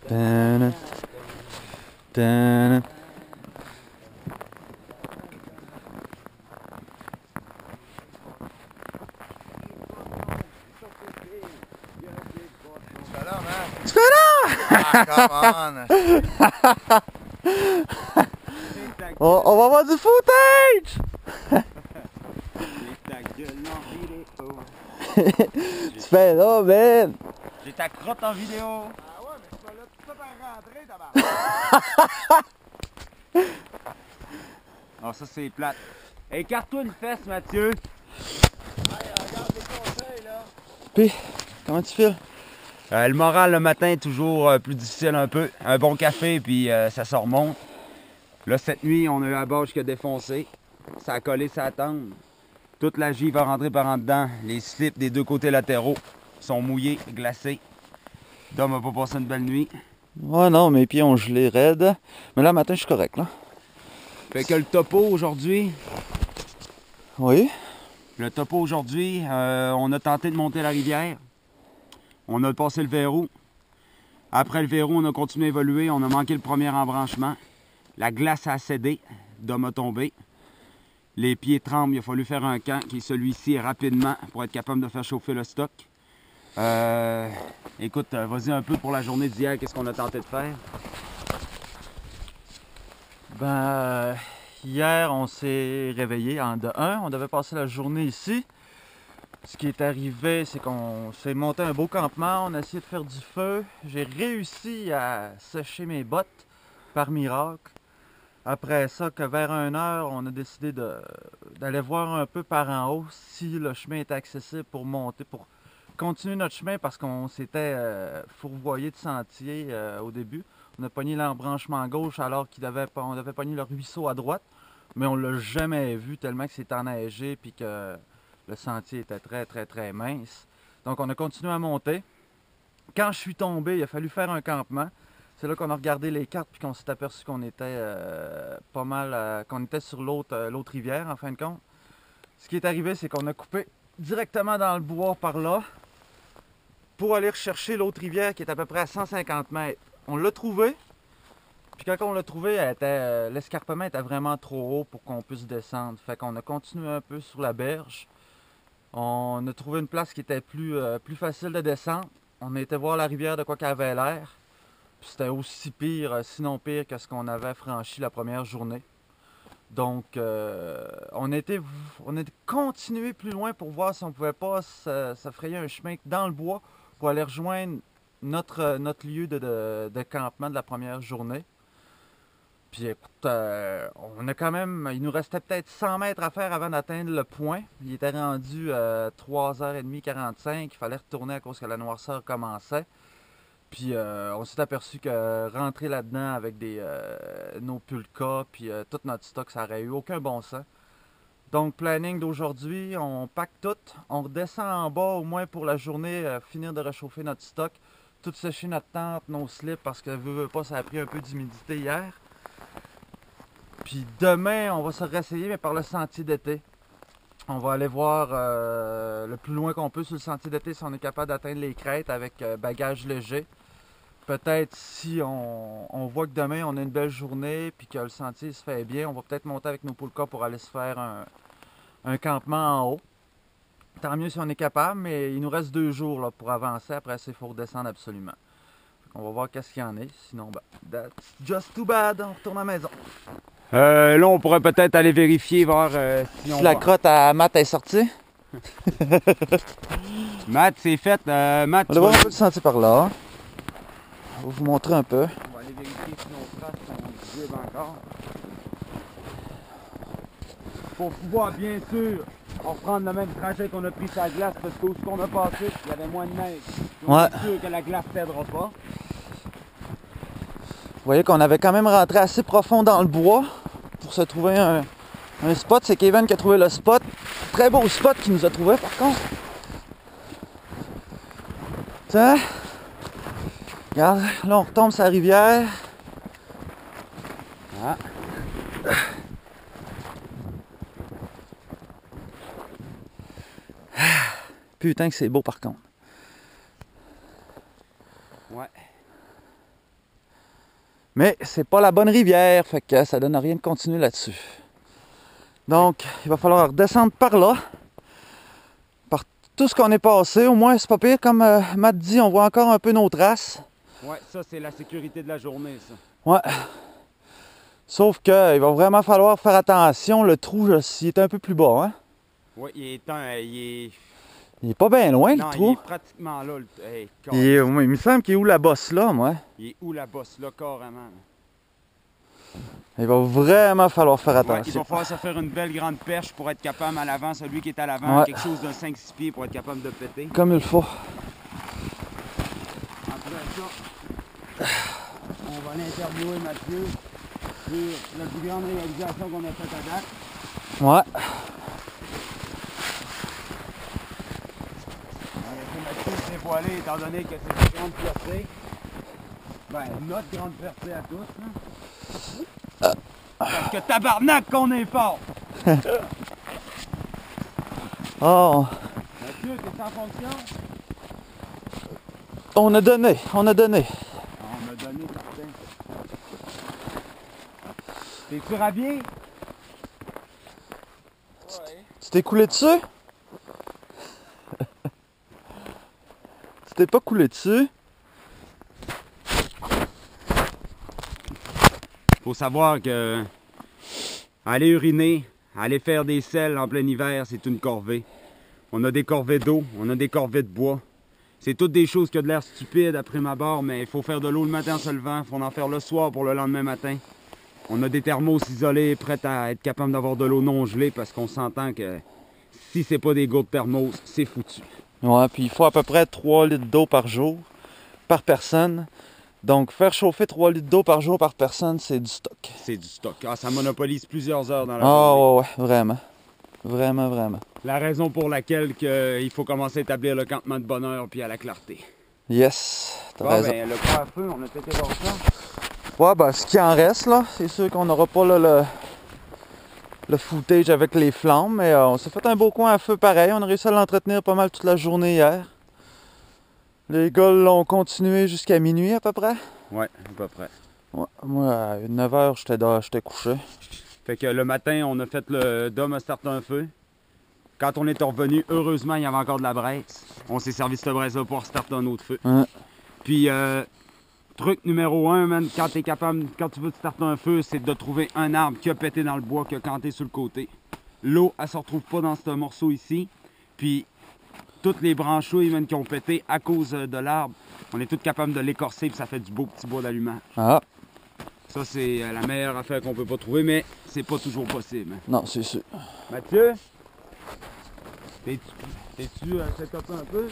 Tana, tana. Tu fais là? On va avoir du footage! Tu fais là, man! J'ai ta crotte en vidéo! Ah ouais, mais tu vas là tout ça à rentrer, d'abord. Oh, ça c'est plate. Écarte-toi une fesse, Mathieu! Hey, regarde les conseils, là. Puis, comment tu files? Le moral le matin est toujours plus difficile un peu. Un bon café, puis ça se remonte. Là, cette nuit, on a eu la bâche qui a défoncé. Ça a collé sa tente. Toute la givre va rentrer par en dedans. Les slips des deux côtés latéraux sont mouillés, glacés. Dom n'a pas passé une belle nuit. Ouais, non, mes pieds ont gelé raide. Mais là, matin, je suis correct, là. Fait que le topo aujourd'hui, Oui? on a tenté de monter la rivière. On a passé le verrou. Après le verrou, on a continué à évoluer. On a manqué le premier embranchement. La glace a cédé. Dom a tombé. Les pieds tremblent. Il a fallu faire un camp qui est celui-ci rapidement pour être capable de faire chauffer le stock. Écoute, vas-y un peu pour la journée d'hier. Qu'est-ce qu'on a tenté de faire? Ben, hier, on s'est réveillé de 1. On devait passer la journée ici. Ce qui est arrivé, c'est qu'on s'est monté un beau campement. On a essayé de faire du feu. J'ai réussi à sécher mes bottes par miracle. Après ça, que vers 1h, on a décidé d'aller voir un peu par en haut si le chemin était accessible pour monter, pour continuer notre chemin parce qu'on s'était fourvoyé de sentier au début. On a pogné l'embranchement gauche alors on avait pogné le ruisseau à droite, mais on l'a jamais vu tellement que c'était enneigé puis que le sentier était très mince. Donc on a continué à monter. Quand je suis tombé, il a fallu faire un campement. C'est là qu'on a regardé les cartes puis qu'on s'est aperçu qu'on était pas mal, qu'on était sur l'autre rivière en fin de compte. Ce qui est arrivé, c'est qu'on a coupé directement dans le bois par là pour aller rechercher l'autre rivière qui est à peu près à 150 mètres. On l'a trouvé, puis quand on l'a trouvé, l'escarpement était vraiment trop haut pour qu'on puisse descendre. Fait qu'on a continué un peu sur la berge. On a trouvé une place qui était plus facile de descendre. On a été voir la rivière de quoi qu'elle avait l'air. C'était aussi pire, sinon pire que ce qu'on avait franchi la première journée. Donc, on a continué plus loin pour voir si on pouvait pas se frayer un chemin dans le bois pour aller rejoindre notre lieu de campement de la première journée. Puis écoute, on a quand même, il nous restait peut-être 100 mètres à faire avant d'atteindre le point. Il était rendu 3h30, 45. Il fallait retourner à cause que la noirceur commençait. Puis on s'est aperçu que rentrer là-dedans avec nos pulkas puis tout notre stock, ça n'aurait eu aucun bon sens. Donc planning d'aujourd'hui, on pack tout, on redescend en bas au moins pour la journée, finir de réchauffer notre stock, tout sécher notre tente, nos slips parce que veut pas, ça a pris un peu d'humidité hier. Puis demain, on va se réessayer mais par le sentier d'été. On va aller voir le plus loin qu'on peut sur le sentier d'été si on est capable d'atteindre les crêtes avec bagages légers. Peut-être si on voit que demain on a une belle journée puis que le sentier se fait bien, on va peut-être monter avec nos poulkas pour aller se faire un campement en haut. Tant mieux si on est capable, mais il nous reste 2 jours là, pour avancer. Après ça, il faut redescendre absolument. On va voir qu'est-ce qu'il y en est. Sinon, that's just too bad. On retourne à la maison. Là, on pourrait peut-être aller vérifier, voir si on La crotte à Matt est sortie. Matt, c'est fait. Matt, On va voir un peu le sentier par là. On va vous montrer un peu. On va aller vérifier si nos traces sont vives encore. Pour pouvoir, bien sûr, reprendre le même trajet qu'on a pris sur la glace, parce que où ce qu'on a passé, il y avait moins de neige. Donc, Ouais. c'est sûr que la glace ne t'aidera pas. Vous voyez qu'on avait quand même rentré assez profond dans le bois pour se trouver un spot. C'est Kevin qui a trouvé le spot. Très beau spot qu'il nous a trouvé par contre. Tiens. Regarde, là on retombe sur la rivière. Ah. Putain que c'est beau par contre. Ouais. Mais c'est pas la bonne rivière, fait que ça donne rien de continuer là-dessus. Donc, il va falloir descendre par là. Par tout ce qu'on est passé, au moins c'est pas pire. Comme Matt dit, on voit encore un peu nos traces. Ouais, ça c'est la sécurité de la journée, ça. Ouais. Sauf qu'il va vraiment falloir faire attention. Le trou, il est un peu plus bas, hein? Ouais, il Il est pas bien loin, non, le il trou. est pratiquement là. Hey, Ouais, il me semble qu'il est où la bosse là, moi? il est où la bosse là, carrément? Il va vraiment falloir faire Ouais, il attention. va falloir se faire une belle grande perche pour être capable à l'avant, celui qui est à l'avant, Ouais. quelque chose d'un 5-6 pieds pour être capable de péter. Comme il faut. Après ça, on va l'interviewer Mathieu sur la plus grande réalisation qu'on a faite à date. Ouais. On a laissé Mathieu se dévoiler étant donné que c'est une grande percée. Ben, notre grande percée à tous. Là. Parce que tabarnak qu'on est fort! Oh, Mathieu, t'es en fonction? on a donné, on a donné. On m'a donné certain. T'es-tu rabier? Ouais. Tu t'es coulé dessus? Tu t'es pas coulé dessus? Faut savoir que aller uriner, aller faire des selles en plein hiver, c'est une corvée. On a des corvées d'eau, on a des corvées de bois. C'est toutes des choses qui ont de l'air stupide à prime abord, mais il faut faire de l'eau le matin en se levant, il faut en faire le soir pour le lendemain matin. On a des thermos isolés, prêts à être capable d'avoir de l'eau non gelée, parce qu'on s'entend que si c'est pas des gourdes thermos, c'est foutu. Ouais, puis il faut à peu près 3 litres d'eau par jour, par personne. Donc, faire chauffer 3 litres d'eau par jour par personne, c'est du stock. C'est du stock. Ah, ça monopolise plusieurs heures dans la Ah journée. ouais, vraiment. Vraiment, vraiment. La raison pour laquelle il faut commencer à établir le campement de bonne heure puis à la clarté. Yes, t'as Bon, raison. ben, le camp à feu, on a pété voir ça. Ouais, ben, ce qui en reste, là, c'est sûr qu'on n'aura pas là, le footage avec les flammes, mais on s'est fait un beau coin à feu pareil. On a réussi à l'entretenir pas mal toute la journée hier. Les gars l'ont continué jusqu'à minuit à peu près. Ouais, à peu près. Ouais, moi, à 9h, j'étais couché. Fait que le matin, on a fait le dôme à starter un feu. Quand on est revenu, heureusement, il y avait encore de la braise. On s'est servi de cette braise-là pour starter un autre feu. Ouais. Puis, truc numéro 1, man, quand tu veux te starter un feu, c'est de trouver un arbre qui a pété dans le bois, qui a canté sur le côté. L'eau, elle se retrouve pas dans ce morceau ici. Puis, toutes les branchouilles, man, qui ont pété à cause de l'arbre, on est tous capables de l'écorcer, puis ça fait du beau petit bois d'allumage. Ah, Ça, c'est la meilleure affaire qu'on peut pas trouver, mais c'est pas toujours possible. Hein. non, c'est sûr. Mathieu, t'es-tu setupé un peu?